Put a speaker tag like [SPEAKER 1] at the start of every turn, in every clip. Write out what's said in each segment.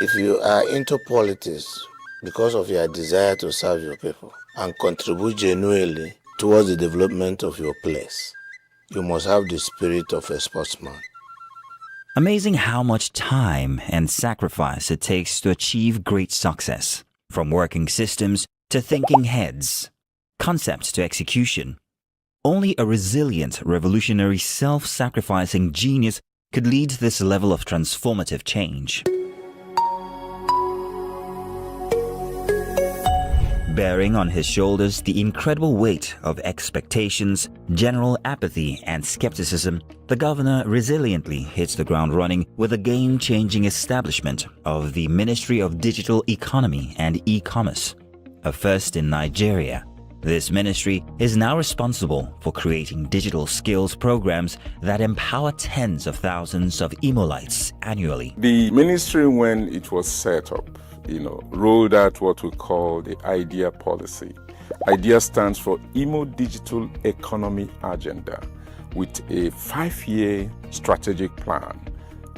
[SPEAKER 1] If you are into politics because of your desire to serve your people and contribute genuinely towards the development of your place, you must have the spirit of a sportsman.
[SPEAKER 2] Amazing how much time and sacrifice it takes to achieve great success, from working systems to thinking heads, concept to execution. Only a resilient, revolutionary, self-sacrificing genius could lead to this level of transformative change. Bearing on his shoulders the incredible weight of expectations, general apathy, and skepticism, the governor resiliently hits the ground running with the game-changing establishment of the Ministry of Digital Economy and E-Commerce, a first in Nigeria. This ministry is now responsible for creating digital skills programs that empower tens of thousands of Imolites annually.
[SPEAKER 3] The ministry, when it was set up, rolled out what we call the IDEA policy. IDEA stands for Imo Digital Economy Agenda, with a 5-year strategic plan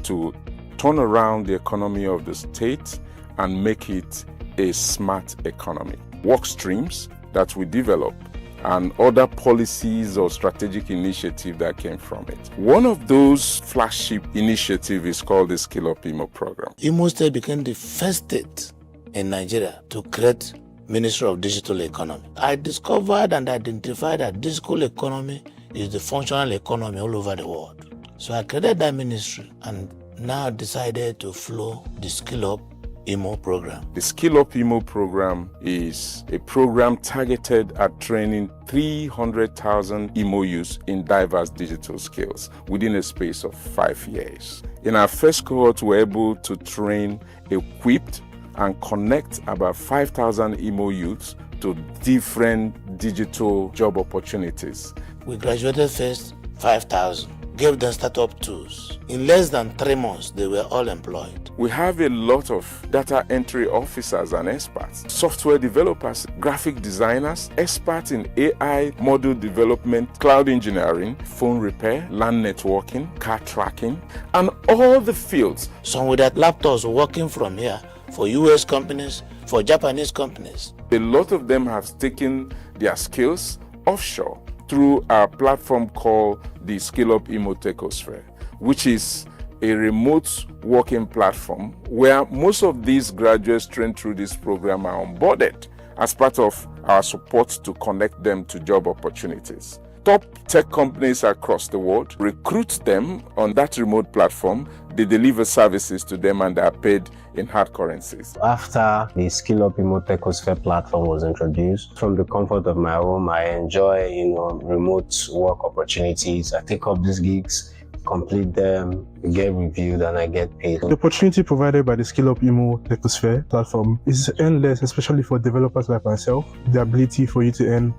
[SPEAKER 3] to turn around the economy of the state and make it a smart economy. Work streams that we develop and other policies or strategic initiatives that came from it. One of those flagship initiatives is called the Skill Up Imo program.
[SPEAKER 1] Imo State became the first state in Nigeria to create Ministry of Digital Economy. I discovered and identified that digital economy is the functional economy all over the world. So I created that ministry and now decided to flow the Skill Up Imo program.
[SPEAKER 3] The Skill Up Imo program is a program targeted at training 300,000 Imo youths in diverse digital skills within a space of 5 years. In our first cohort, we were able to train, equipped, and connect about 5,000 Imo youths to different digital job opportunities.
[SPEAKER 1] We graduated first 5,000. Gave them startup tools. In less than 3 months, they were all employed.
[SPEAKER 3] We have a lot of data entry officers and experts, software developers, graphic designers, experts in AI, model development, cloud engineering, phone repair, LAN networking, car tracking, and all the fields.
[SPEAKER 1] Some with their laptops working from here for US companies, for Japanese companies.
[SPEAKER 3] A lot of them have taken their skills offshore through our platform called the Skill Up Imo Techosphere, which is a remote working platform where most of these graduates trained through this program are onboarded as part of our support to connect them to job opportunities. Top tech companies across the world recruit them on that remote platform. They deliver services to them and they are paid in hard currencies.
[SPEAKER 4] After the Skill Up Imo Techosphere platform was introduced, from the comfort of my home, I enjoy, remote work opportunities. I take up these gigs, complete them, get reviewed, and I get paid.
[SPEAKER 5] The opportunity provided by the Skill Up Imo Techosphere platform is endless, especially for developers like myself. The ability for you to earn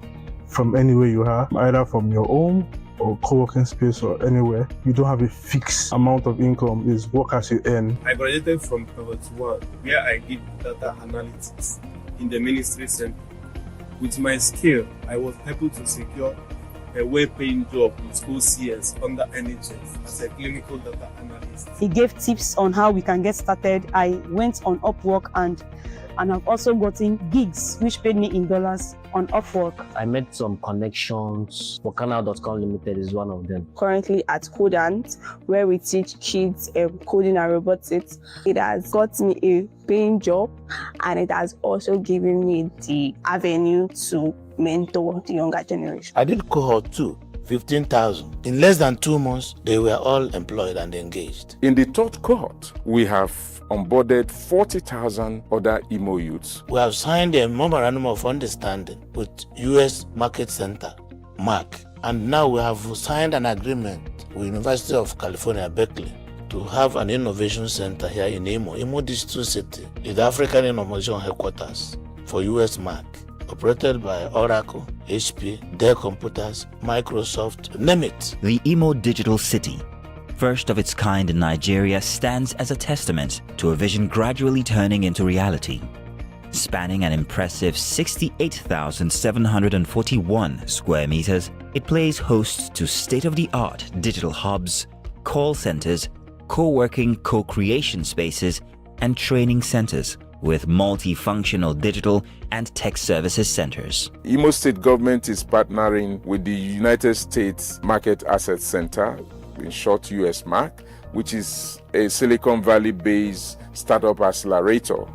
[SPEAKER 5] from anywhere you are, either from your home or co-working space or anywhere. You don't have a fixed amount of income, is work as you earn.
[SPEAKER 6] I graduated from Cohort 1, where I did data analytics in the ministry center. With my skill, I was able to secure a well-paying job with OCS under NHS as a clinical data analyst.
[SPEAKER 7] He gave tips on how we can get started. I went on Upwork and I've also gotten gigs which paid me in dollars on Upwork.
[SPEAKER 4] I made some connections. Workana.com Limited is one of them.
[SPEAKER 7] Currently at Codant, where we teach kids coding and robotics. It has got me a paying job and it has also given me the avenue to mentor the younger generation.
[SPEAKER 1] I did cohort 2, 15,000. In less than 2 months, they were all employed and engaged.
[SPEAKER 3] In the third cohort, we have onboarded 40,000 other Imo youths.
[SPEAKER 1] We have signed a memorandum of understanding with US Market Center, MAC, and now we have signed an agreement with University of California, Berkeley, to have an innovation center here in Imo Digital City, is the African Innovation Headquarters for US MAC, operated by Oracle, HP, Dell Computers, Microsoft, name it.
[SPEAKER 2] The Imo Digital City, first of its kind in Nigeria, stands as a testament to a vision gradually turning into reality. Spanning an impressive 68,741 square meters, it plays host to state-of-the-art digital hubs, call centers, co-working, co-creation spaces, and training centers with multifunctional digital and tech services centers.
[SPEAKER 3] Imo State government is partnering with the United States Market Access Center, in short USMAC, which is a Silicon Valley-based startup accelerator,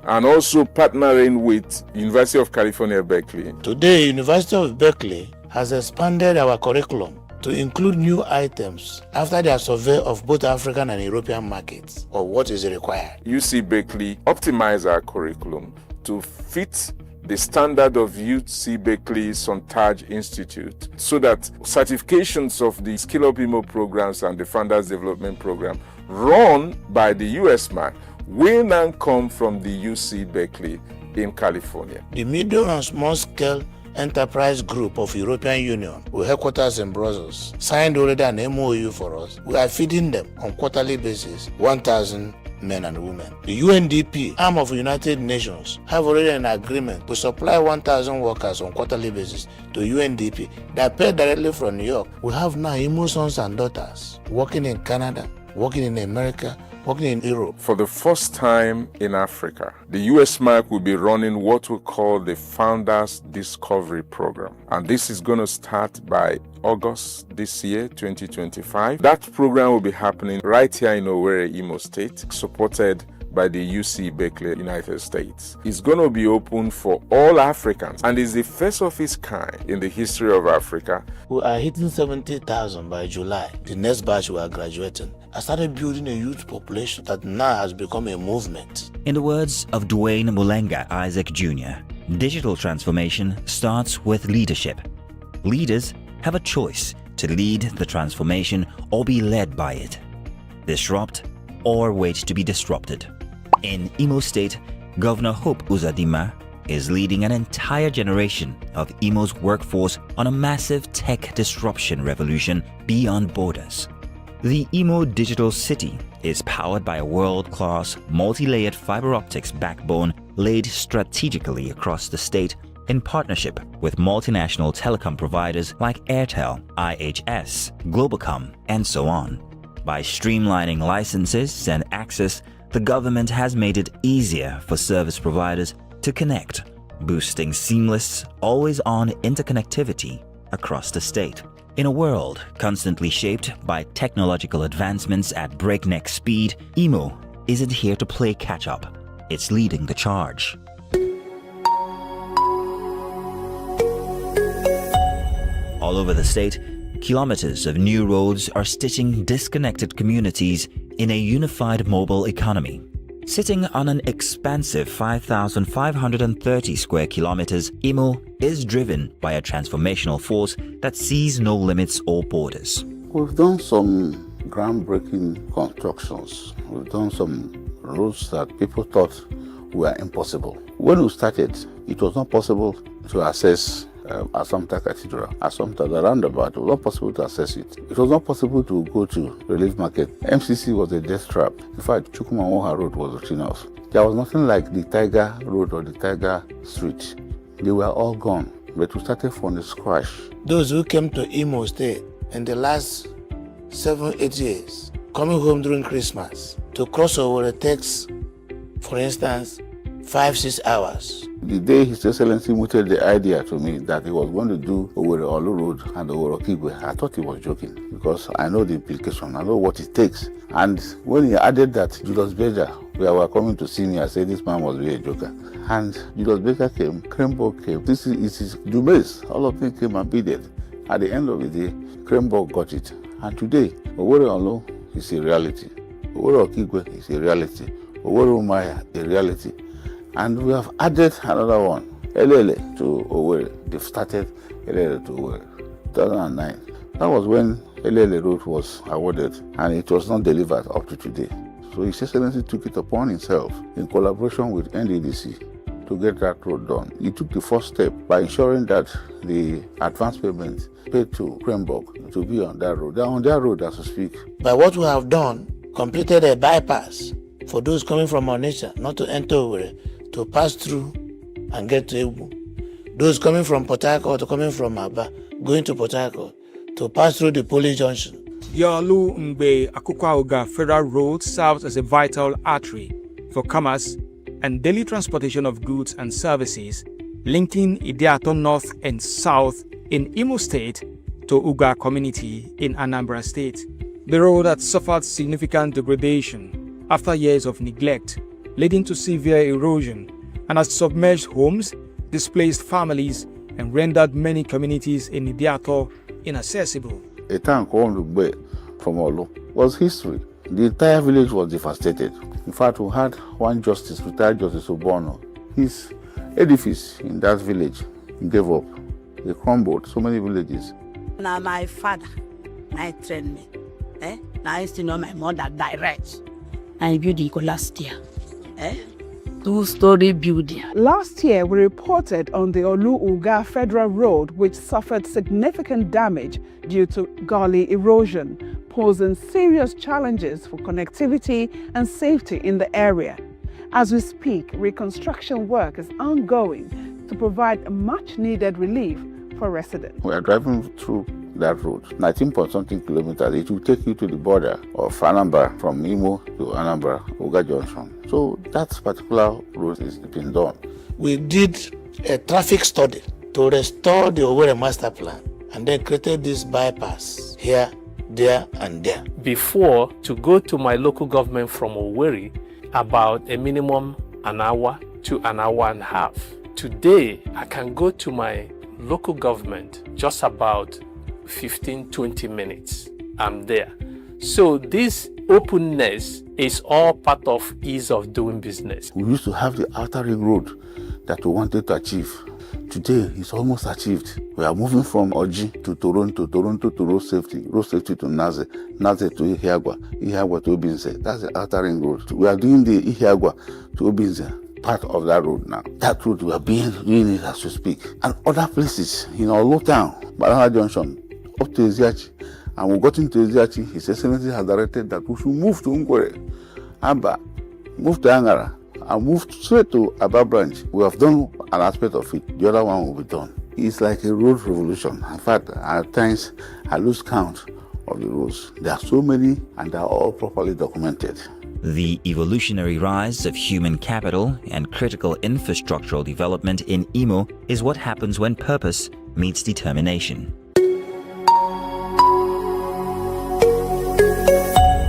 [SPEAKER 3] and also partnering with University of California, Berkeley.
[SPEAKER 1] Today, University of Berkeley has expanded our curriculum to include new items after their survey of both African and European markets, or what is required.
[SPEAKER 3] UC Berkeley optimized our curriculum to fit the standard of UC Berkeley's Sontage Institute, so that certifications of the Skill Up Imo programs and the Founders Development Program run by the USMAC will now come from the UC Berkeley in California.
[SPEAKER 1] The medium and small scale enterprise group of European Union, with headquarters in Brussels, signed already an MOU for us. We are feeding them on quarterly basis 1,000 men and women. The UNDP, arm of United Nations, have already an agreement to supply 1,000 workers on quarterly basis to UNDP that pay directly from New York. We have now Imo sons and daughters working in Canada, working in America, working in Europe.
[SPEAKER 3] For the first time in Africa, the USMAC will be running what we call the Founders Discovery Program. And this is going to start by August this year, 2025. That program will be happening right here in Owerri, Imo State, supported by the UC Berkeley, United States. It's going to be open for all Africans and is the first of its kind in the history of Africa.
[SPEAKER 1] We are hitting 70,000 by July. The next batch we are graduating. I started building a youth population that now has become a movement.
[SPEAKER 2] In the words of Dwayne Mulenga Isaac Jr., digital transformation starts with leadership. Leaders have a choice to lead the transformation or be led by it. Disrupt or wait to be disrupted. In Imo State, Governor Hope Uzodimma is leading an entire generation of Imo's workforce on a massive tech disruption revolution beyond borders. The Imo Digital City is powered by a world-class, multi-layered fiber optics backbone laid strategically across the state in partnership with multinational telecom providers like Airtel, IHS, Globacom, and so on. By streamlining licenses and access, the government has made it easier for service providers to connect, boosting seamless, always-on interconnectivity across the state. In a world constantly shaped by technological advancements at breakneck speed, Imo isn't here to play catch-up. It's leading the charge. All over the state, kilometers of new roads are stitching disconnected communities in a unified mobile economy. Sitting on an expansive 5,530 square kilometers, Imo is driven by a transformational force that sees no limits or borders.
[SPEAKER 8] We've done some groundbreaking constructions. We've done some roads that people thought were impossible. When we started, it was not possible to access Assumpta Cathedral. Assumpta, the roundabout, it was not possible to access it. It was not possible to go to Relief Market. MCC was a death trap. In fact, Chukwumawoha Road was routine off. There was nothing like the Tiger Road or the Tiger Street. They were all gone, but we started from the scratch.
[SPEAKER 1] Those who came to Imo State in the last 7-8 years, coming home during Christmas, to cross over takes, for instance, 5-6 hours.
[SPEAKER 8] The day His Excellency mooted the idea to me that he was going to do Owerri Olu Road and Owerri Okigwe, I thought he was joking because I know the implication, I know what it takes. And when he added that Julius Berger, where were coming to see me, I said this man must be a joker. And Julius Berger came, Krembo came, this is Dubes, all of them came and bid it. At the end of the day, Krembo got it. And today, Owerri Olu is a reality. Owerri Okigwe is a reality. Owerri Umaya, a reality. And we have added another one, Elele to Owerri. They've started Elele to Owerri, 2009. That was when Elele Road was awarded and it was not delivered up to today. So His Excellency took it upon himself in collaboration with NDDC to get that road done. He took the first step by ensuring that the advance payment paid to Kremborg to be on that road. They're on that road as we speak.
[SPEAKER 1] By what we have done, completed a bypass for those coming from Onitsha, not to enter Owerri, to pass through and get to Ebu. Those coming from Port Harcourt or coming from Aba, going to Port Harcourt, to pass through the police junction.
[SPEAKER 9] Yalu Mbe Akukwaoga Federal Road serves as a vital artery for commerce and daily transportation of goods and services, linking Idiato North and South in Imo State to Uga community in Anambra State. The road had suffered significant degradation after years of neglect, leading to severe erosion, and has submerged homes, displaced families, and rendered many communities in Idiato inaccessible.
[SPEAKER 8] A town called Lugbe from Olu was history. The entire village was devastated. In fact, we had one justice, retired Justice Obono. His edifice in that village gave up. They crumbled so many villages.
[SPEAKER 10] Now my father, I trained me. Now I used to know my mother direct. I built it last year. 2-story building.
[SPEAKER 11] Last year, we reported on the Olu-Uga Federal Road, which suffered significant damage due to gully erosion, posing serious challenges for connectivity and safety in the area. As we speak, reconstruction work is ongoing to provide much-needed relief for residents.
[SPEAKER 8] We are driving through that road, 19-point-something kilometers. It will take you to the border of Anambra, from Imo to Anambra, Uga Junction. So that particular road is being done.
[SPEAKER 1] We did a traffic study to restore the Owerri master plan and then created this bypass here, there, and there.
[SPEAKER 12] Before, to go to my local government from Owerri, about a minimum an hour to an hour and a half. Today, I can go to my local government just about 15-20 minutes. I'm there. So this openness is all part of ease of doing business.
[SPEAKER 8] We used to have the outer ring road that we wanted to achieve. Today, it's almost achieved. We are moving from Oji to Toronto, Toronto to road safety to Naze, Naze to Ihiagwa, Ihiagwa to Obinze. That's the outer ring road. We are doing the Ihiagwa to Obinze part of that road now. That road, we are doing it as we speak. And other places in our low town, Banana Junction, up to Eziachi. And we got into Eziachi, His Excellency has directed that we should move to Ngwere, Amba, move to Angara, and move straight to Aba branch. We have done an aspect of it. The other one will be done. It's like a road revolution. In fact, at times, I lose count of the roads. There are so many, and they are all properly documented.
[SPEAKER 2] The evolutionary rise of human capital and critical infrastructural development in Imo is what happens when purpose meets determination.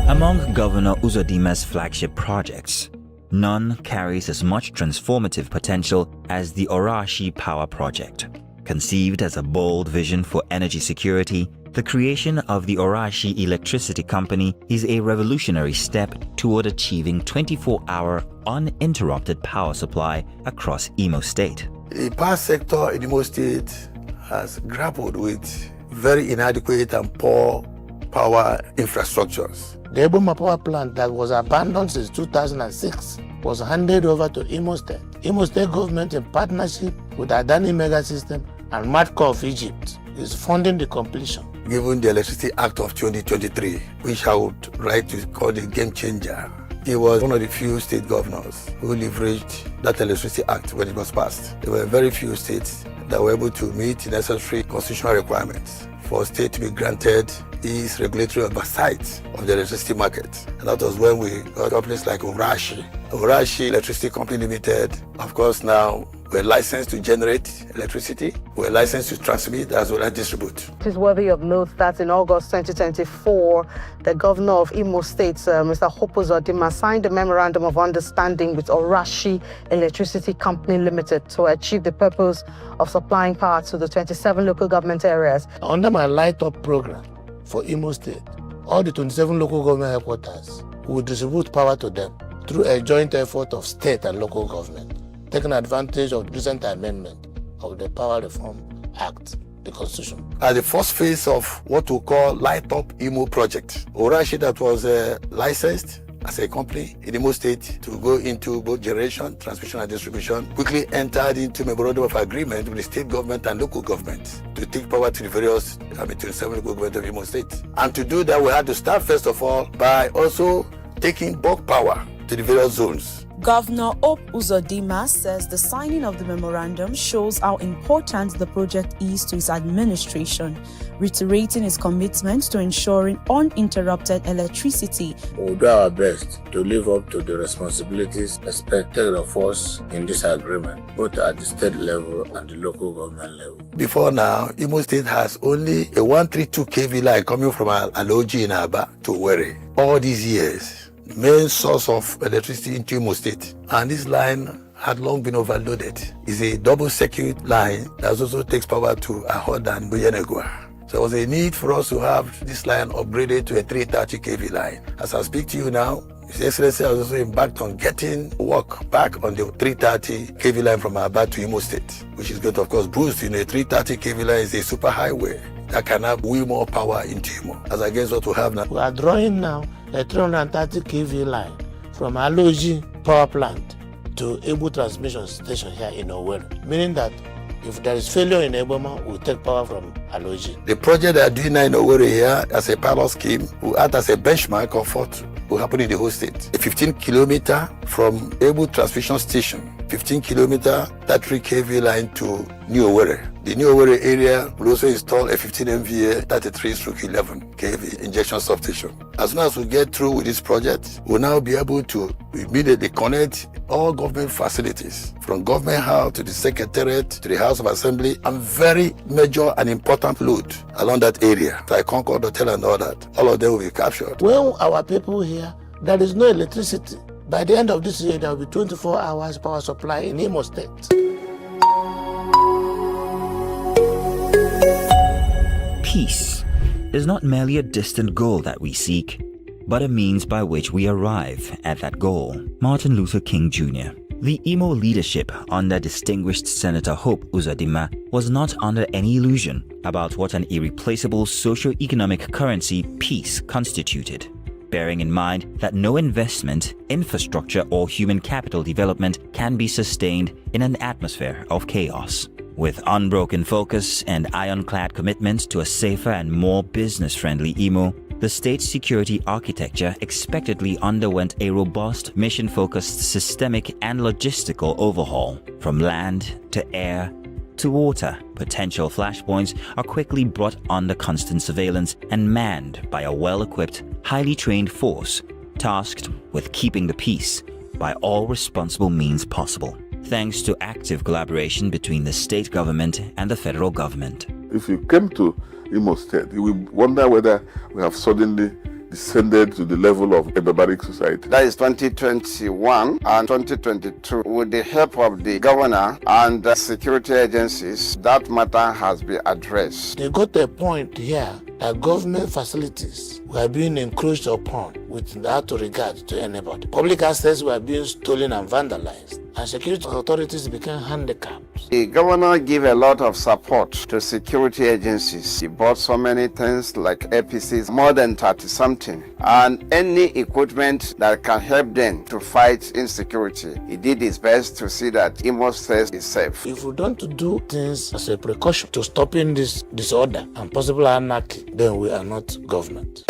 [SPEAKER 2] Among Governor Uzodima's flagship projects, none carries as much transformative potential as the Orashi Power Project. Conceived as a bold vision for energy security, the creation of the Orashi Electricity Company is a revolutionary step toward achieving 24-hour uninterrupted power supply across Imo State.
[SPEAKER 13] The power sector in Imo State has grappled with very inadequate and poor power infrastructures.
[SPEAKER 1] The Eboma power plant that was abandoned since 2006 was handed over to Imo State. Imo State government, in partnership with Adani Mega System and MATCO of Egypt, is funding the completion.
[SPEAKER 13] Given the Electricity Act of 2023, which I would like to call the game changer, he was one of the few state governors who leveraged that Electricity Act when it was passed. There were very few states that were able to meet the necessary constitutional requirements for a state to be granted its regulatory oversight of the electricity market. And that was when we got companies like Orashi. Orashi Electricity Company Limited, of course, now we're licensed to generate electricity. We're licensed to transmit as well as distribute.
[SPEAKER 14] It is worthy of note that in August 2024, the governor of Imo State, Mr. Hope Uzodimma, signed a memorandum of understanding with Orashi Electricity Company Limited to achieve the purpose of supplying power to the 27 local government areas.
[SPEAKER 1] Under my Light Up program for Imo State, all the 27 local government headquarters will distribute power to them through a joint effort of state and local government, taking advantage of the recent amendment of the Power Reform Act, the Constitution.
[SPEAKER 13] At the first phase of what we call Light Up Imo project, Orashi, that was licensed as a company in Imo State to go into both generation, transmission and distribution, quickly entered into memorandum of agreement with the state government and local government to take power to the various 27 local government of Imo State. And to do that, we had to start first of all by also taking bulk power to the various zones.
[SPEAKER 15] Governor Hope Uzodinma says the signing of the memorandum shows how important the project is to his administration, reiterating his commitment to ensuring uninterrupted electricity.
[SPEAKER 1] We'll do our best to live up to the responsibilities expected of us in this agreement, both at the state level and the local government level.
[SPEAKER 13] Before now, Imo State has only a 132 kV line coming from Aloji in Aba to Owerri. All these years, the main source of electricity into Imo State, and this line had long been overloaded. It's a double circuit line that also takes power to Ahoda and Buyenegua. So there was a need for us to have this line upgraded to a 330 kV line. As I speak to you now, His Excellency has also embarked on getting work back on the 330 kV line from Aba to Imo State, which is going to, of course, boost. A 330 kV line is a super highway that can have way more power into Imo, as against what we have now.
[SPEAKER 1] We are drawing now a 330 kV line from Aloji power plant to Ebu transmission station here in Owerri, meaning that if there is failure in Eboma, we'll take power from Aloji.
[SPEAKER 13] The project they are doing now in Owerri here as a pilot scheme will act as a benchmark of what will happen in the whole state. A 15 kilometer from Ebu transmission station, 15 kilometer 33 kV line to New Owerri. The New Owerri area will also install a 15 MVA 33/11 kV injection substation. As soon as we get through with this project, we'll now be able to immediately connect all government facilities, from government house to the secretariat to the House of Assembly, and very major and important load along that area, like Concord Hotel and all that. All of them will be captured.
[SPEAKER 1] When our people here, there is no electricity. By the end of this year, there will be 24 hours power supply in Imo State.
[SPEAKER 2] Peace is not merely a distant goal that we seek, but a means by which we arrive at that goal. Martin Luther King Jr. The Imo leadership under distinguished Senator Hope Uzodinma was not under any illusion about what an irreplaceable socio-economic currency peace constituted, bearing in mind that no investment, infrastructure, or human capital development can be sustained in an atmosphere of chaos. With unbroken focus and ironclad commitment to a safer and more business-friendly Imo, the state's security architecture expectedly underwent a robust, mission-focused, systemic and logistical overhaul. From land to air to water, potential flashpoints are quickly brought under constant surveillance and manned by a well-equipped, highly trained force tasked with keeping the peace by all responsible means possible, thanks to active collaboration between the state government and the federal government.
[SPEAKER 8] If you came to Imo State, you will wonder whether we have suddenly descended to the level of a barbaric society.
[SPEAKER 16] That is 2021 and 2022. With the help of the governor and the security agencies, that matter has been addressed.
[SPEAKER 1] They got to a point here that government facilities were being encroached upon without regard to anybody. Public assets were being stolen and vandalized, and security authorities became handicapped.
[SPEAKER 16] The governor gave a lot of support to security agencies. He bought so many things like APCs, more than 30-something, and any equipment that can help them to fight insecurity. He did his best to see that Imo State is safe.
[SPEAKER 1] If we don't do things as a precaution to stopping this disorder and possible anarchy, then we are not government.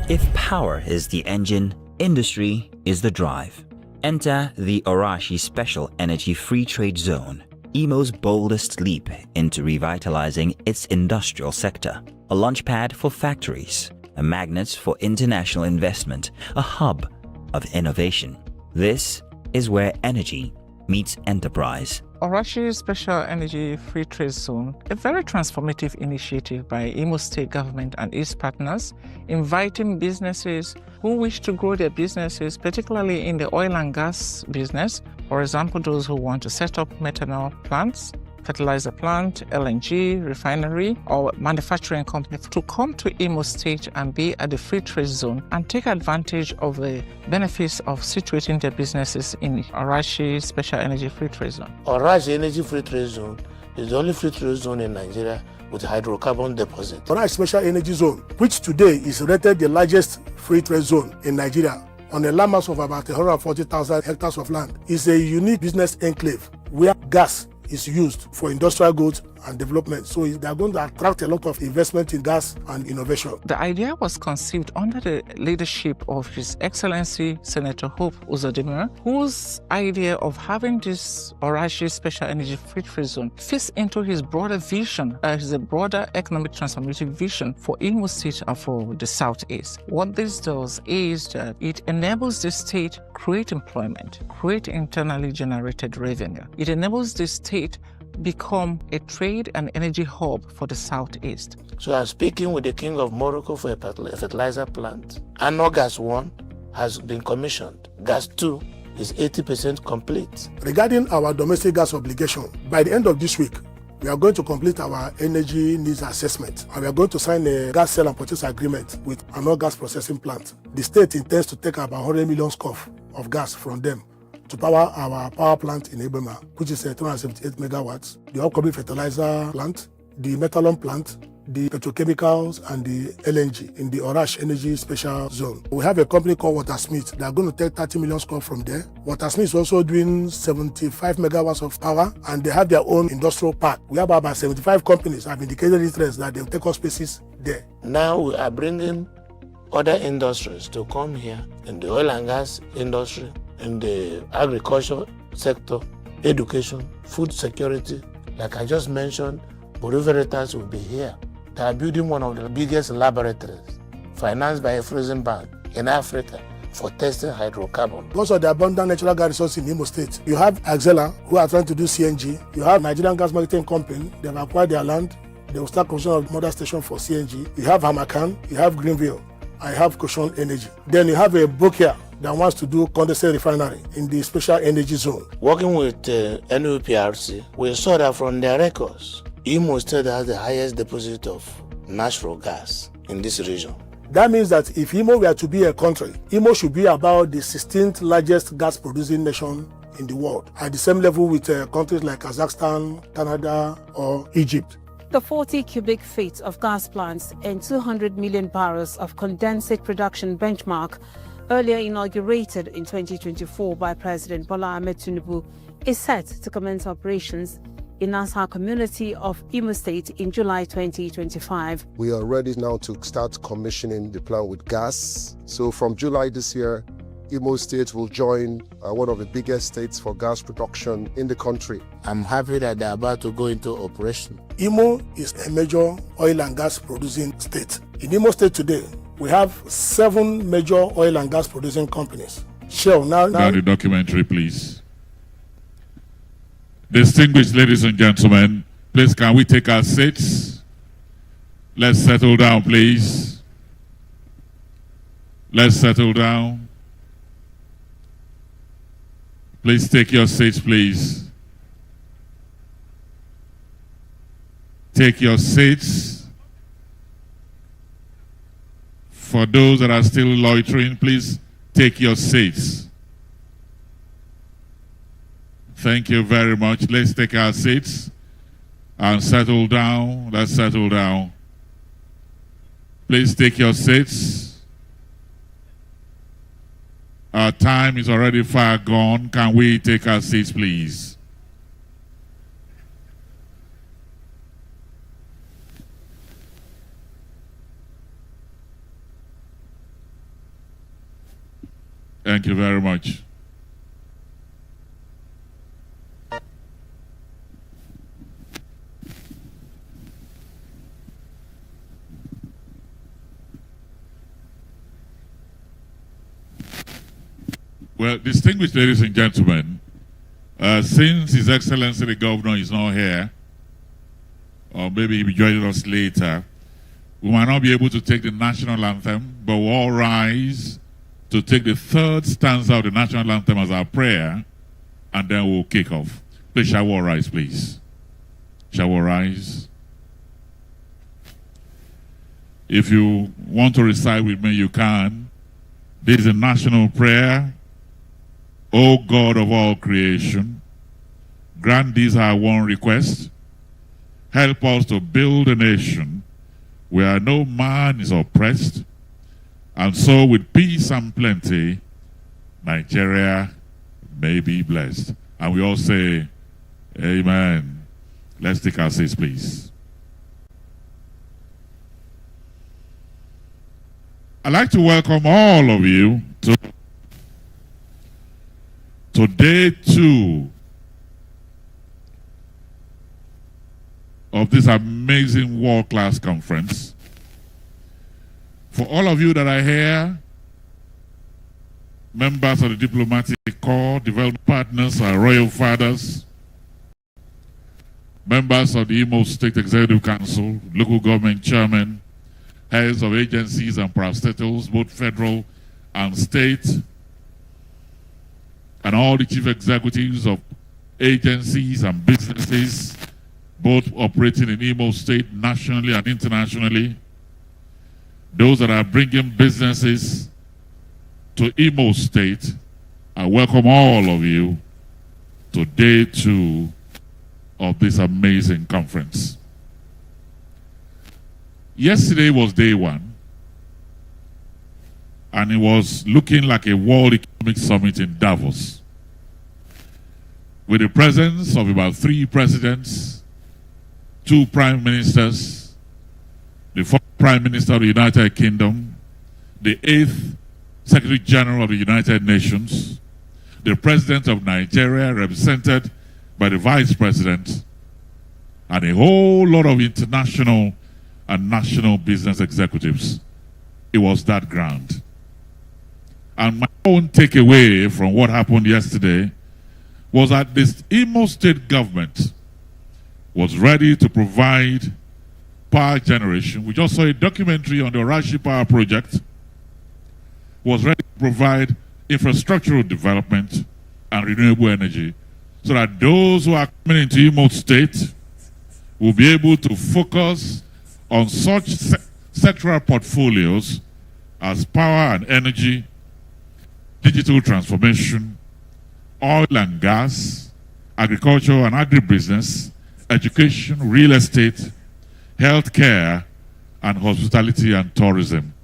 [SPEAKER 2] If power is the engine, industry is the drive. Enter the Orashi Special Energy Free Trade Zone, Imo's boldest leap into revitalizing its industrial sector. A launchpad for factories, a magnet for international investment, a hub of innovation. This is where energy meets enterprise.
[SPEAKER 17] Orashi Special Energy Free Trade Zone, a very transformative initiative by Imo State government and its partners, inviting businesses who wish to grow their businesses, particularly in the oil and gas business. For example, those who want to set up methanol plants, fertilizer plant, LNG, refinery, or manufacturing company, to come to Imo State and be at the free trade zone and take advantage of the benefits of situating their businesses in Orashi Special Energy Free Trade Zone.
[SPEAKER 1] Orashi Energy Free Trade Zone is the only free trade zone in Nigeria with hydrocarbon deposit.
[SPEAKER 18] Orashi Special Energy Zone, which today is rated the largest free trade zone in Nigeria, on a landmass of about 140,000 hectares of land, is a unique business enclave where gas is used for industrial goods and development. So they are going to attract a lot of investment in gas and innovation.
[SPEAKER 17] The idea was conceived under the leadership of His Excellency Senator Hope Uzodimma, whose idea of having this Orashi Special Energy Free Trade Zone fits into his broader vision, his broader economic transformative vision for Imo State and for the Southeast. What this does is that it enables the state create employment, create internally generated revenue. It enables the state become a trade and energy hub for the Southeast.
[SPEAKER 1] So I'm speaking with the King of Morocco for a fertilizer plant. Ano Gas 1 has been commissioned. Gas 2 is 80% complete.
[SPEAKER 18] Regarding our domestic gas obligation, by the end of this week, we are going to complete our energy needs assessment, and we are going to sign a gas sale and purchase agreement with Ano Gas processing plant. The state intends to take about 100 million scof of gas from them to power our power plant in Ebema, which is 278 megawatts, the upcoming fertilizer plant, the methanol plant, the petrochemicals, and the LNG in the Orash Energy Special Zone. We have a company called Watersmith. They are going to take 30 million scof from there. Watersmith is also doing 75 megawatts of power, and they have their own industrial park. We have about 75 companies have indicated interest that they will take up spaces there.
[SPEAKER 1] Now we are bringing other industries to come here in the oil and gas industry, in the agriculture sector, education, food security. Like I just mentioned, Bureau Veritas will be here. They are building one of the biggest laboratories, financed by a Frozen Bank in Africa, for testing hydrocarbon.
[SPEAKER 18] Because of the abundant natural gas resources in Imo State, you have Axela, who are trying to do CNG. You have Nigerian Gas Marketing Company. They have acquired their land. They will start construction of mother station for CNG. You have Hamakan. You have Greenville. I have Koshon Energy. Then you have a Bokia that wants to do condensate refinery in the special energy zone.
[SPEAKER 1] Working with NUPRC, we saw that from their records, Imo State has the highest deposit of natural gas in this region.
[SPEAKER 18] That means that if Imo were to be a country, Imo should be about the 16th largest gas producing nation in the world, at the same level with countries like Kazakhstan, Canada, or Egypt.
[SPEAKER 19] The 40 cubic feet of gas plants and 200 million barrels of condensate production benchmark, earlier inaugurated in 2024 by President Bola Ahmed Tinubu, is set to commence operations in Asa community of Imo State in July 2025.
[SPEAKER 20] We are ready now to start commissioning the plant with gas. So from July this year, Imo State will join one of the biggest states for gas production in the country.
[SPEAKER 1] I'm happy that they're about to go into operation.
[SPEAKER 18] Imo is a major oil and gas producing state. In Imo State today, we have 7 major oil and gas producing companies. Shell now
[SPEAKER 21] the documentary, please. Distinguished ladies and gentlemen, please can we take our seats? Let's settle down, please. Let's settle down. Please take your seats, please. Take your seats. For those that are still loitering, please take your seats. Thank you very much. Let's take our seats and settle down. Let's settle down. Please take your seats. Our time is already far gone. Can we take our seats, please? Thank you very much. Well, distinguished ladies and gentlemen, since His Excellency the Governor is not here, or maybe he'll be joining us later, we might not be able to take the national anthem, but we'll all rise to take the third stanza of the national anthem as our prayer, and then we'll kick off. Please, shall we all rise, please? Shall we all rise? If you want to recite with me, you can. This is a national prayer. O God of all creation, grant this our one request. Help us to build a nation where no man is oppressed, and so with peace and plenty, Nigeria may be blessed. And we all say, Amen. Let's take our seats, please. I'd like to welcome all of you to day 2 of this amazing world-class conference. For all of you that are here, members of the diplomatic corps, development partners, our royal fathers, members of the Imo State Executive Council, local government chairmen, heads of agencies and parastatals, both federal and state, and all the chief executives of agencies and businesses, both operating in Imo State nationally and internationally, those that are bringing businesses to Imo State, I welcome all of you to day 2 of this amazing conference. Yesterday was day 1, and it was looking like a World Economic Summit in Davos, with the presence of about 3 presidents, 2 prime ministers, the 4th Prime Minister of the United Kingdom, the 8th Secretary General of the United Nations, the President of Nigeria, represented by the Vice President, and a whole lot of international and national business executives. It was that grand. And my own takeaway from what happened yesterday was that this Imo State government was ready to provide power generation. We just saw a documentary on the Orashi Power Project. Was ready to provide infrastructural development and renewable energy so that those who are coming into Imo State will be able to focus on such sectoral portfolios as power and energy, digital transformation, oil and gas, agriculture and agribusiness, education, real estate, healthcare, and hospitality and tourism.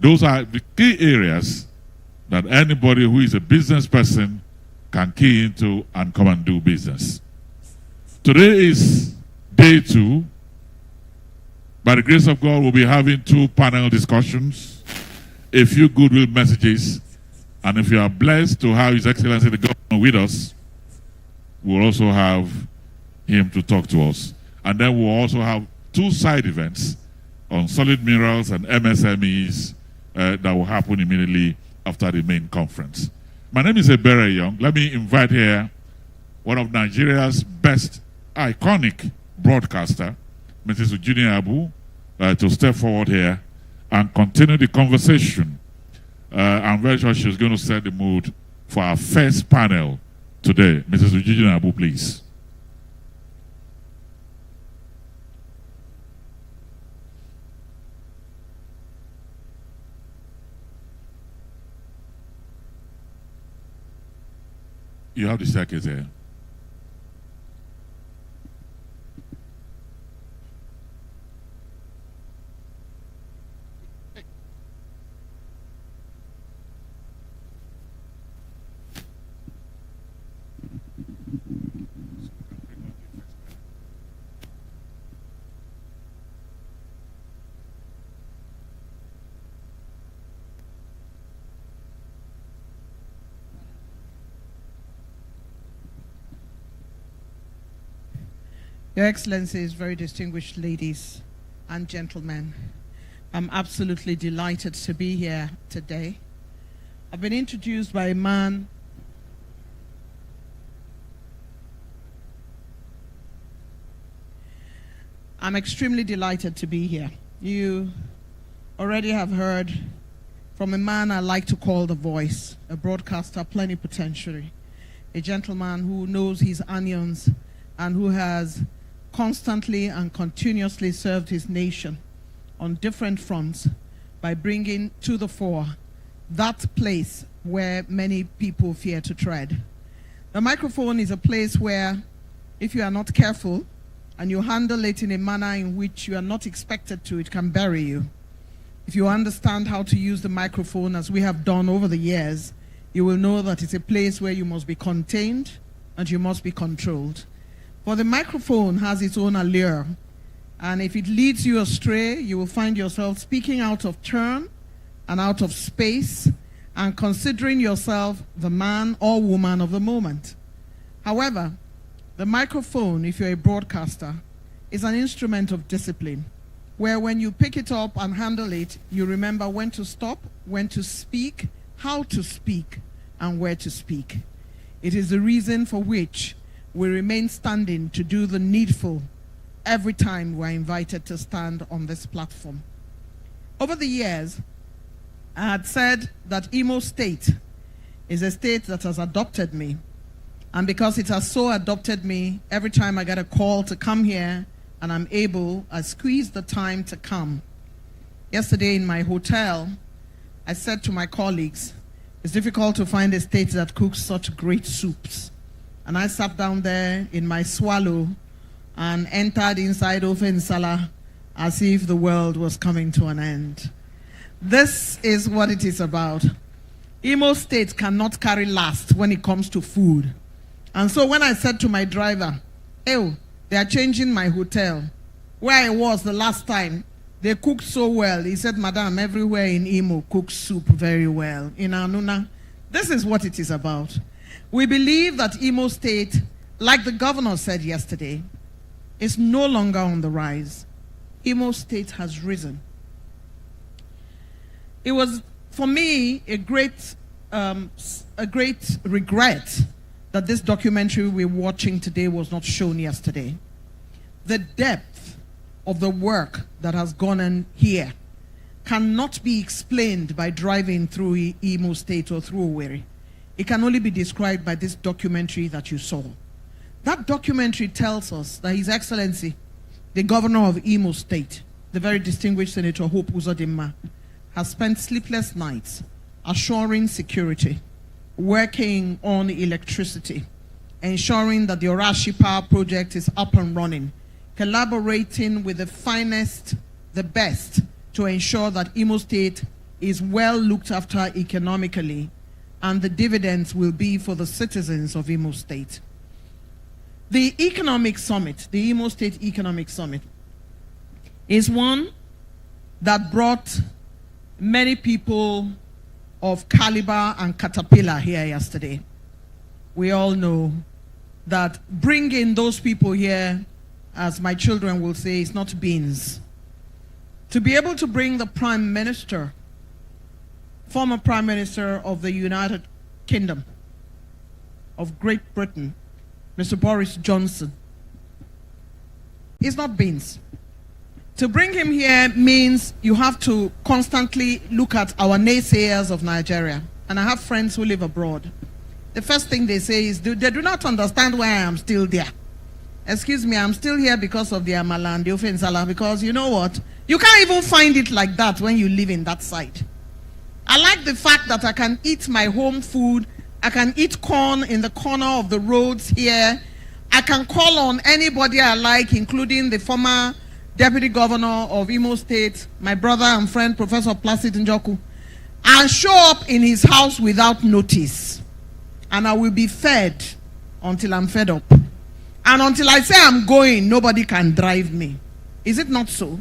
[SPEAKER 21] Those are the key areas that anybody who is a business person can key into and come and do business. Today is day 2. By the grace of God, we'll be having 2 panel discussions, a few goodwill messages, and if you are blessed to have His Excellency the Governor with us, we'll also have him to talk to us. And then we'll also have 2 side events on solid minerals and MSMEs that will happen immediately after the main conference. My name is Ebere Young. Let me invite here one of Nigeria's best iconic broadcaster, Mrs. Eugenia Abu, to step forward here and continue the conversation. I'm very sure she's going to set the mood for our first panel today. Mrs. Eugenia Abu, please. You have the staircase here.
[SPEAKER 5] Your Excellencies, very distinguished ladies and gentlemen, I'm absolutely delighted to be here today. I've been introduced by a man I'm extremely delighted to be here. You already have heard from a man I like to call the voice, a broadcaster plenipotentiary, a gentleman who knows his onions and who has constantly and continuously served his nation on different fronts by bringing to the fore that place where many people fear to tread. The microphone is a place where, if you are not careful and you handle it in a manner in which you are not expected to, it can bury you. If you understand how to use the microphone as we have done over the years, you will know that it's a place where you must be contained and you must be controlled. For the microphone has its own allure. And if it leads you astray, you will find yourself speaking out of turn and out of space and considering yourself the man or woman of the moment. However, the microphone, if you're a broadcaster, is an instrument of discipline, where when you pick it up and handle it, you remember when to stop, when to speak, how to speak, and where to speak. It is the reason for which we remain standing to do the needful every time we're invited to stand on this platform. Over the years, I had said that Imo State is a state that has adopted me. And because it has so adopted me, every time I get a call to come here and I'm able, I squeeze the time to come. Yesterday in my hotel, I said to my colleagues, it's difficult to find a state that cooks such great soups. And I sat down there in my swallow and entered inside Ofe Nsala as if the world was coming to an end. This is what it is about. Imo State cannot carry last when it comes to food. And so when I said to my driver, "Ew, they are changing my hotel. Where I was the last time, they cooked so well." He said, "Madam, everywhere in Imo cooks soup very well. In Anuna." This is what it is about. We believe that Imo State, like the governor said yesterday, is no longer on the rise. Imo State has risen. It was, for me, a great regret that this documentary we're watching today was not shown yesterday. The depth of the work that has gone on here cannot be explained by driving through Imo State or through Owerri. It can only be described by this documentary that you saw. That documentary tells us that His Excellency, the Governor of Imo State, the very distinguished Senator Hope Uzodimma, has spent sleepless nights assuring security, working on electricity, ensuring that the Orashi Power Project is up and running, collaborating with the finest, the best, to ensure that Imo State is well looked after economically, and the dividends will be for the citizens of Imo State. The Economic Summit, the Imo State Economic Summit, is one that brought many people of caliber and caterpillar here yesterday. We all know that bringing those people here, as my children will say, is not beans. To be able to bring the Prime Minister, former Prime Minister of the United Kingdom of Great Britain, Mr. Boris Johnson, is not beans. To bring him here means you have to constantly look at our naysayers of Nigeria. And I have friends who live abroad. The first thing they say is they do not understand why I am still there. Excuse me, I'm still here because of the Amala and the Ofe Nsala, because you know what? You can't even find it like that when you live in that side. I like the fact that I can eat my home food. I can eat corn in the corner of the roads here. I can call on anybody I like, including the former Deputy Governor of Imo State, my brother and friend, Professor Placid Njoku, and show up in his house without notice. And I will be fed until I'm fed up. And until I say I'm going, nobody can drive me. Is it not so?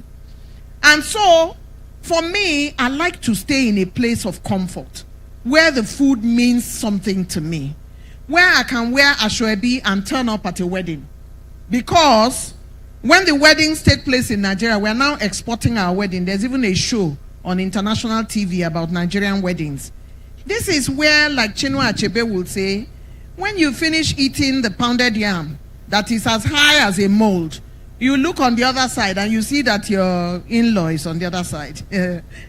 [SPEAKER 5] And so, for me, I like to stay in a place of comfort, where the food means something to me, where I can wear ashwebi and turn up at a wedding. Because when the weddings take place in Nigeria, we are now exporting our wedding. There's even a show on international TV about Nigerian weddings. This is where, like Chinua Achebe will say, when you finish eating the pounded yam that is as high as a mold, you look on the other side and you see that your in-law is on the other side.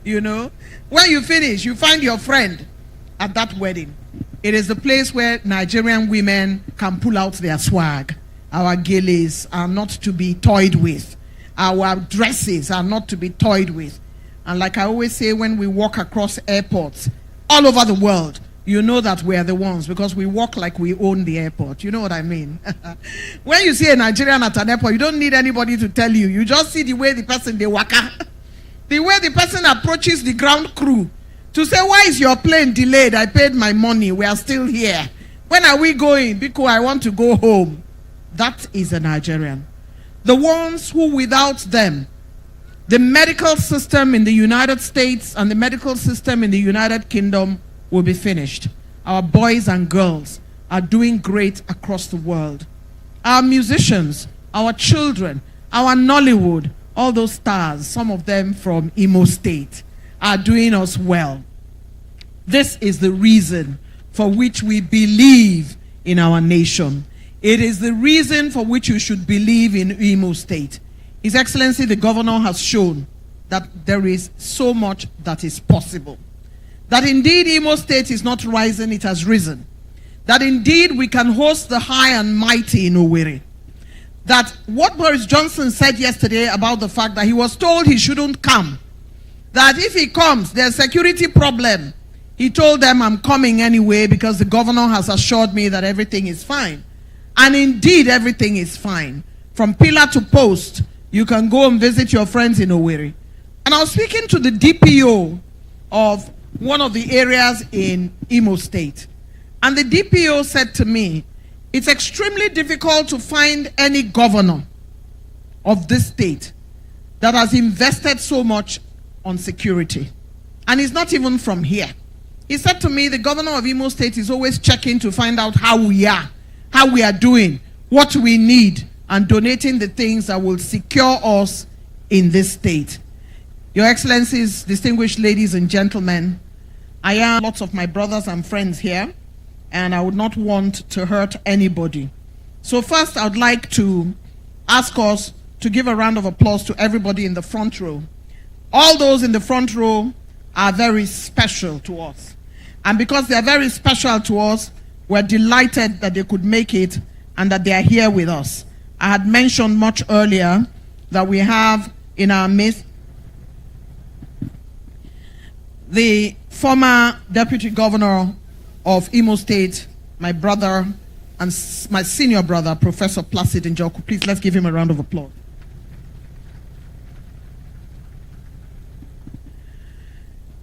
[SPEAKER 5] You know, when you finish, you find your friend at that wedding. It is the place where Nigerian women can pull out their swag. Our geles are not to be toyed with. Our dresses are not to be toyed with. And like I always say, when we walk across airports all over the world, you know that we are the ones, because we walk like we own the airport. You know what I mean? When you see a Nigerian at an airport, you don't need anybody to tell you. You just see the way the person they waka. The way the person approaches the ground crew to say, why is your plane delayed? I paid my money. We are still here. When are we going? Because I want to go home. That is a Nigerian. The ones who without them, the medical system in the United States and the medical system in the United Kingdom will be finished. Our boys and girls are doing great across the world. Our musicians, our children, our Nollywood, all those stars, some of them from Imo State, are doing us well. This is the reason for which we believe in our nation. It is the reason for which you should believe in Imo State. His Excellency the Governor has shown that there is so much that is possible. That indeed Imo State is not rising, it has risen. That indeed we can host the high and mighty in Owerri. That what Boris Johnson said yesterday about the fact that he was told he shouldn't come, that if he comes, there's a security problem. He told them, I'm coming anyway because the governor has assured me that everything is fine. And indeed, everything is fine. From pillar to post, you can go and visit your friends in Owerri. And I was speaking to the DPO of one of the areas in Imo State. And the DPO said to me, it's extremely difficult to find any governor of this state that has invested so much on security. And he's not even from here. He said to me, the governor of Imo State is always checking to find out how we are doing, what we need, and donating the things that will secure us in this state. Your Excellencies, distinguished ladies and gentlemen, I have lots of my brothers and friends here, and I would not want to hurt anybody. So first, I would like to ask us to give a round of applause to everybody in the front row. All those in the front row are very special to us. And because they are very special to us, we're delighted that they could make it and that they are here with us. I had mentioned much earlier that we have in our midst the former Deputy Governor of Imo State, my brother and my senior brother, Professor Placid Njoku. Please, let's give him a round of applause.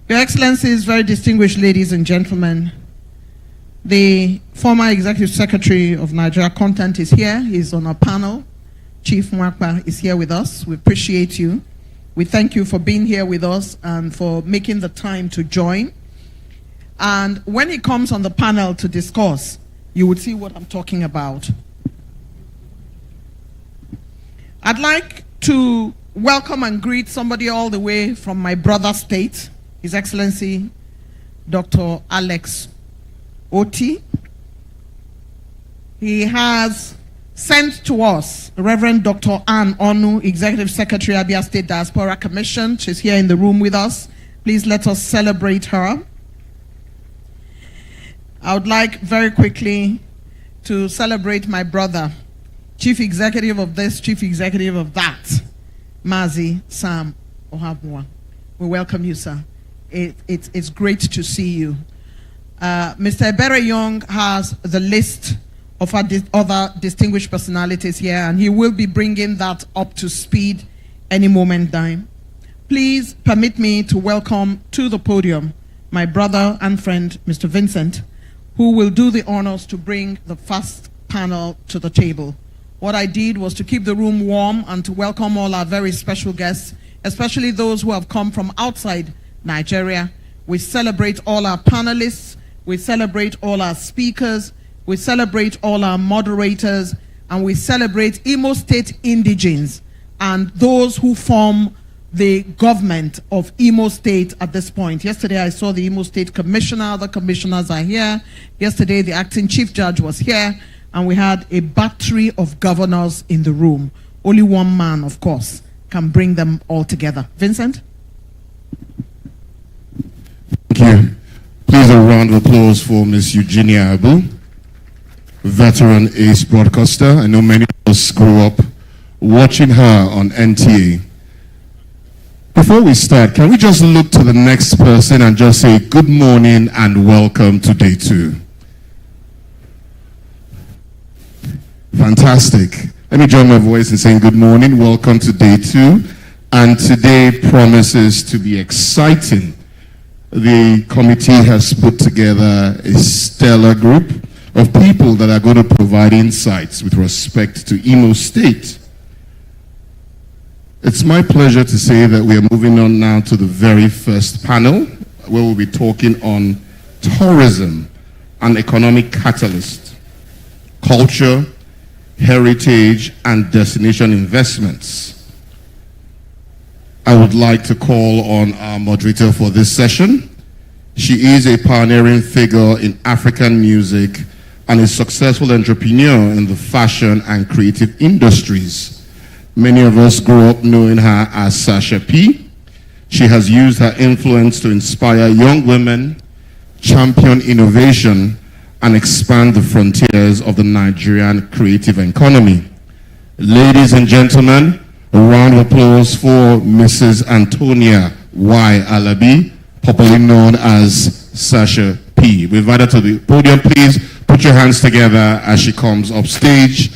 [SPEAKER 5] Your Excellencies, very distinguished ladies and gentlemen, the former Executive Secretary of Nigeria Content is here. He's on our panel. Chief Mwakpa is here with us. We appreciate you. We thank you for being here with us and for making the time to join. And when he comes on the panel to discuss, you would see what I'm talking about. I'd like to welcome and greet somebody all the way from my brother state, His Excellency Dr. Alex Oti. He has sent to us Reverend Dr. Ann Onu, Executive Secretary, Abia State Diaspora Commission. She's here in the room with us. Please let us celebrate her. I would like very quickly to celebrate my brother, Chief Executive of this, Chief Executive of that, Mazi Sam Ohabwa. We welcome you, sir. It's great to see you. Mr. Ebere Young has the list of our other distinguished personalities here, and he will be bringing that up to speed any moment time. Please permit me to welcome to the podium my brother and friend, Mr. Vincent, who will do the honors to bring the first panel to the table. What I did was to keep the room warm and to welcome all our very special guests, especially those who have come from outside Nigeria. We celebrate all our panelists, we celebrate all our speakers, we celebrate all our moderators, and we celebrate Imo State indigenes and those who form the government of Imo State at this point. Yesterday I saw the Imo State Commissioner, other commissioners are here. Yesterday the acting chief judge was here, and we had a battery of governors in the room. Only one man, of course, can bring them all together. Vincent?
[SPEAKER 6] Thank you. Please a round of applause for Ms. Eugenia Abu, veteran ace broadcaster. I know many of us grew up watching her on NTA. Before we start, can we just look to the next person and just say good morning and welcome to day 2? Fantastic. Let me join my voice in saying good morning, welcome to day 2. And today promises to be exciting. The committee has put together a stellar group of people that are going to provide insights with respect to Imo State. It's my pleasure to say that we are moving on now to the very first panel, where we'll be talking on tourism, an economic catalyst, culture, heritage, and destination investments. I would like to call on our moderator for this session. She is a pioneering figure in African music and a successful entrepreneur in the fashion and creative industries. Many of us grew up knowing her as Sasha P. She has used her influence to inspire young women, champion innovation, and expand the frontiers of the Nigerian creative economy. Ladies and gentlemen, a round of applause for Mrs. Antonia Y. Alabi, popularly known as Sasha P. We invite her to the podium. Please put your hands together as she comes up stage,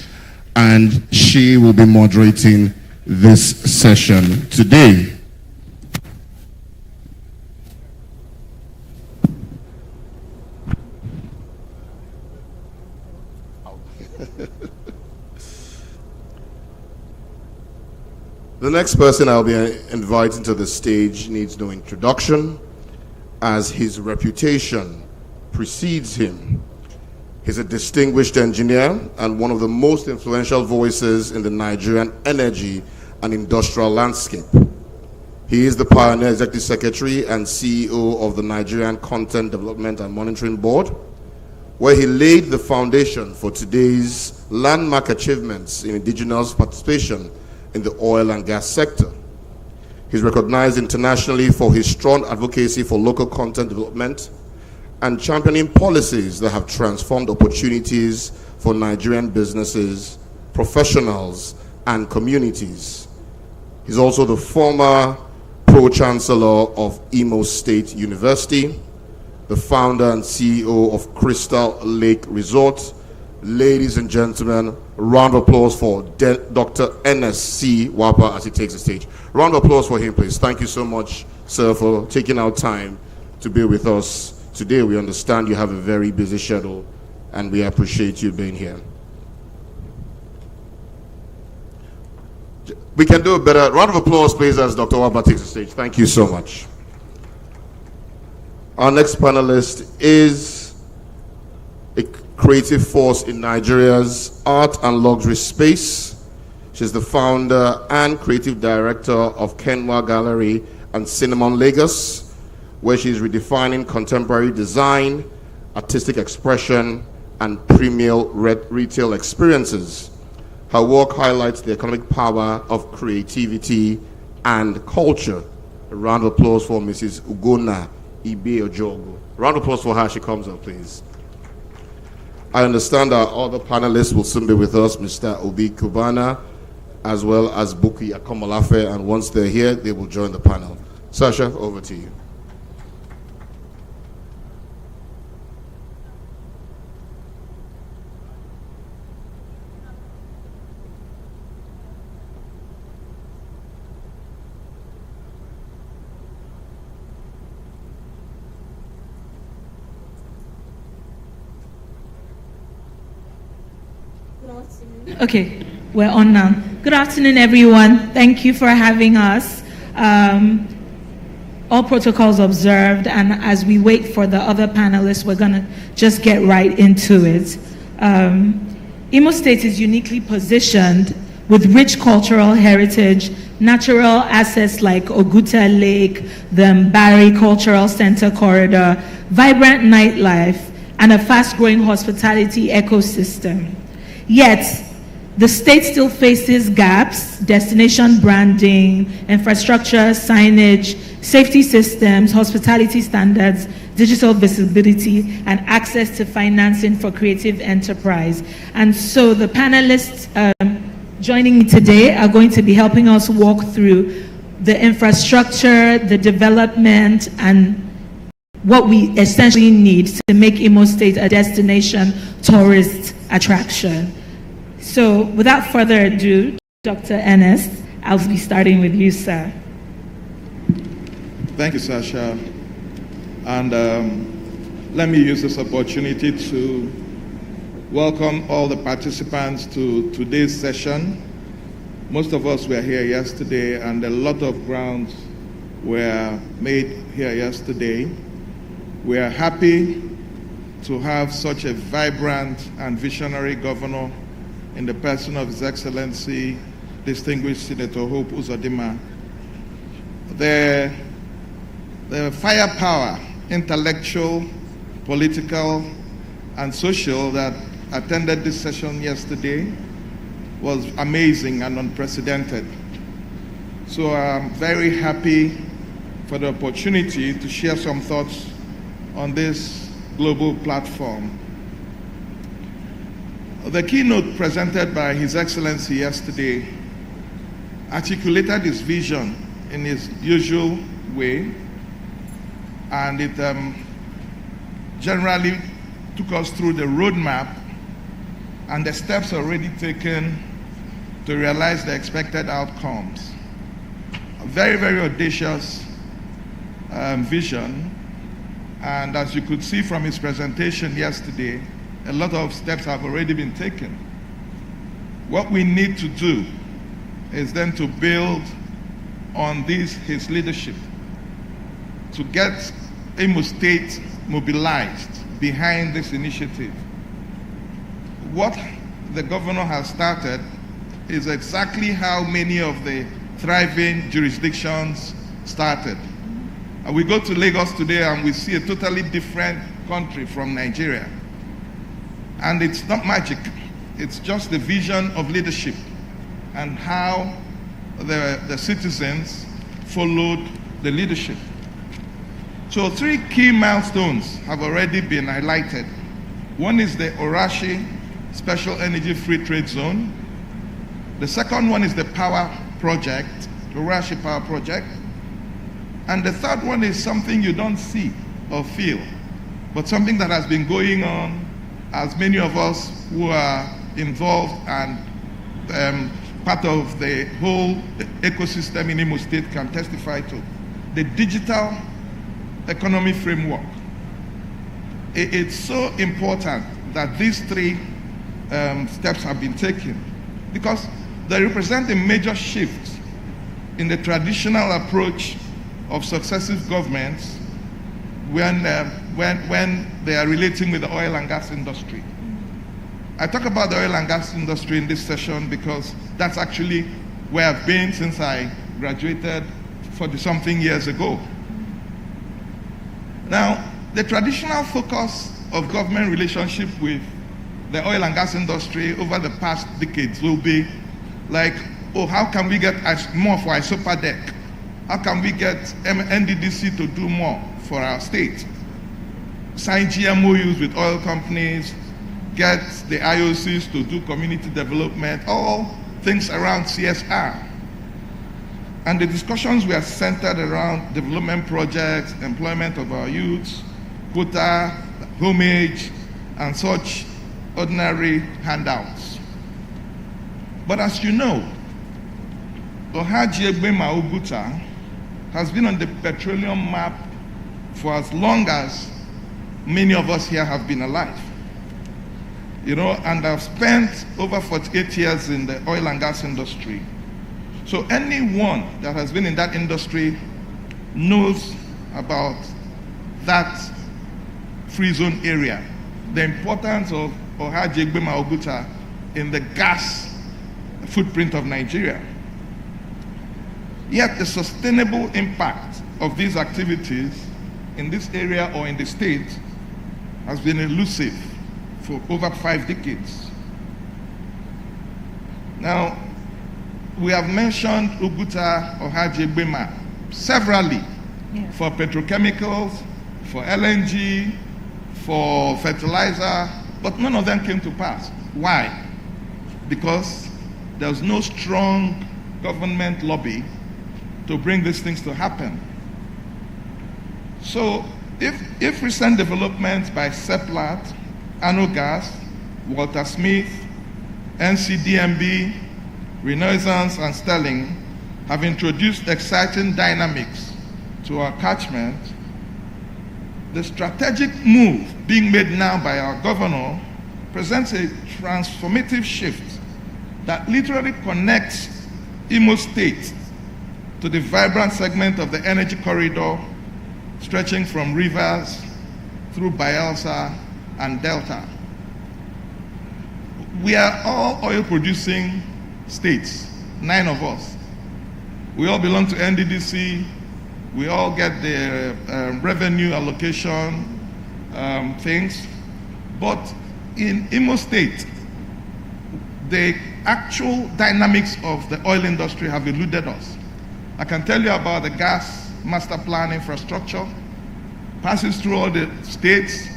[SPEAKER 6] and she will be moderating this session today.
[SPEAKER 4] The next person I'll be inviting to the stage needs no introduction, as his reputation precedes him. He's a distinguished engineer and one of the most influential voices in the Nigerian energy and industrial landscape. He is the pioneer executive secretary and CEO of the Nigerian Content Development and Monitoring Board, where he laid the foundation for today's landmark achievements in indigenous participation in the oil and gas sector. He's recognized internationally for his strong advocacy for local content development and championing policies that have transformed opportunities for Nigerian businesses, professionals, and communities. He's also the former Pro-Chancellor of Imo State University, the founder and CEO of Crystal Lake Resort. Ladies and gentlemen, a round of applause for Dr. NSC Wapa as he takes the stage. Round of applause for him, please. Thank you so much, sir, for taking out time to be with us today. We understand you have a very busy schedule, and we appreciate you being here. We can do a better round of applause, please, as Dr. Wapa takes the stage. Thank you so much. Our next panelist is a creative force in Nigeria's art and luxury space. She's the founder and creative director of Kenwa Gallery and Cinnamon Lagos, where she's redefining contemporary design, artistic expression, and premium retail experiences. Her work highlights the economic power of creativity and culture. A round of applause for Mrs. Ugonna Ibe Ojogo. A round of applause for her. She comes up, please. I understand our other panelists will soon be with us, Mr. Obi Kubana, as well as Buki Akomolafe, and once they're here, they will join the panel. Sasha, over to you.
[SPEAKER 22] Okay, we're on now. Good afternoon, everyone. Thank you for having us. All protocols observed, and as we wait for the other panelists, we're going to just get right into it. Imo State is uniquely positioned with rich cultural heritage, natural assets like Oguta Lake, the Mbari Cultural Center corridor, vibrant nightlife, and a fast-growing hospitality ecosystem. Yet, the state still faces gaps: destination branding, infrastructure, signage, safety systems, hospitality standards, digital visibility, and access to financing for creative enterprise. And so the panelists joining me today are going to be helping us walk through the infrastructure, the development, and what we essentially need to make Imo State a destination tourist attraction. So without further ado, Dr. Enes, I'll be starting with you, sir.
[SPEAKER 23] Thank you, Sasha. And let me use this opportunity to
[SPEAKER 3] welcome all the participants to today's session. Most of us were here yesterday, and a lot of grounds were made here yesterday. We are happy to have such a vibrant and visionary governor in the person of His Excellency, distinguished Senator Hope Uzodimma. The firepower, intellectual, political, and social that attended this session yesterday was amazing and unprecedented. So I'm very happy for the opportunity to share some thoughts on this global platform. The keynote presented by His Excellency yesterday articulated his vision in his usual way, and it generally took us through the roadmap and the steps already taken to realize the expected outcomes. A very, very audacious vision, and as you could see from his presentation yesterday, a lot of steps have already been taken. What we need to do is then to build on his leadership, to get Imo State mobilized behind this initiative. What the governor has started is exactly how many of the thriving jurisdictions started. We go to Lagos today and we see a totally different country from Nigeria. And it's not magic, it's just the vision of leadership and how the citizens followed the leadership. So 3 key milestones have already been highlighted. One is the Orashi Special Energy Free Trade Zone. The second one is the power project, the Orashi Power Project. And the third one is something you don't see or feel, but something that has been going on, as many of us who are involved and part of the whole ecosystem in Imo State can testify to. The digital economy framework. It's so important that these 3 steps have been taken because they represent a major shift in the traditional approach of successive governments when they are relating with the oil and gas industry. I talk about the oil and gas industry in this session because that's actually where I've been since I graduated 40-something years ago. Now, the traditional focus of government relationship with the oil and gas industry over the past decades will be like, oh, how can we get more for ISOPA deck? How can we get NDDC to do more for our state? Sign GMOUs with oil companies, get the IOCs to do community development, all things around CSR. And the discussions were centered around development projects, employment of our youths, quota, homage, and such ordinary handouts. But as you know, Ohaji Egbema Oguta has been on the petroleum map for as long as many of us here have been alive. And I've spent over 48 years in the oil and gas industry. So anyone that has been in that industry knows about that free zone area, the importance of Ohaji Egbema Oguta in the gas footprint of Nigeria. Yet the sustainable impact of these activities in this area or in the state has been elusive for over 5 decades. Now, we have mentioned Oguta Ohaji Egbema severally for petrochemicals, for LNG, for fertilizer, but none of them came to pass. Why? Because there was no strong government lobby to bring these things to happen. So if recent developments by Seplat, Anogas, Walter Smith, NCDMB, Renaissance, and Sterling have introduced exciting dynamics to our catchment, the strategic move being made now by our governor, presents a transformative shift that literally connects Imo State to the vibrant segment of the energy corridor stretching from rivers through Bayelsa and Delta. We are all oil-producing states, 9 of us. We all belong to NDDC. We all get the revenue allocation things. But in Imo State, the actual dynamics of the oil industry have eluded us. I can tell you about the gas master plan infrastructure, passes through all the states,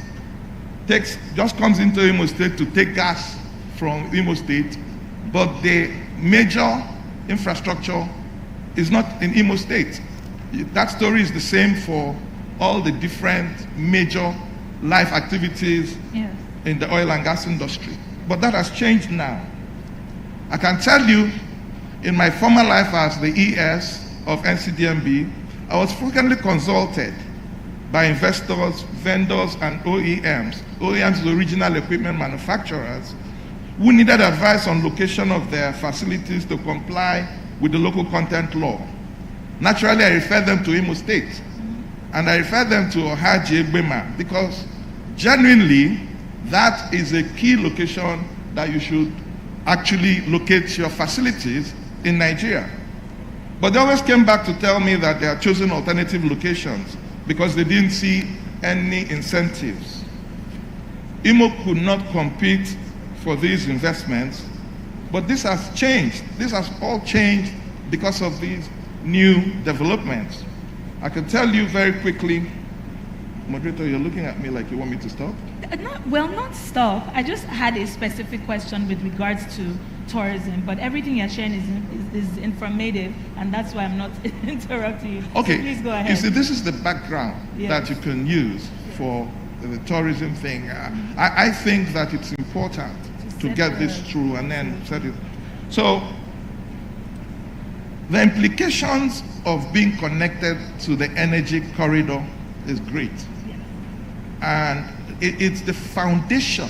[SPEAKER 3] just comes into Imo State to take gas from Imo State, but the major infrastructure is not in Imo State. That story is the same for all the different major life activities in the oil and gas industry. But that has changed now. I can tell you, in my former life as the ES of NCDMB, I was frequently consulted by investors, vendors, and OEMs. OEMs, the original equipment manufacturers, who needed advice on location of their facilities to comply with the local content law. Naturally, I referred them to Imo State, and I referred them to Ohaji Egbema, because genuinely, that is a key location that you should actually locate your facilities in Nigeria. But they always came back to tell me that they had chosen alternative locations because they didn't see any incentives. Imo could not compete for these investments, but this has changed. This has all changed because of these new developments. I can tell you very quickly, moderator, you're looking at me like you want me to stop?
[SPEAKER 22] Not stop. I just had a specific question with regards to tourism, but everything you're sharing is informative, and that's why I'm not interrupting you.
[SPEAKER 3] Okay,
[SPEAKER 22] so please go ahead.
[SPEAKER 3] You see, this is the background that you can use for the tourism thing. I think that it's important to get this through and then set it. So, the implications of being connected to the energy corridor is great. And it's the foundation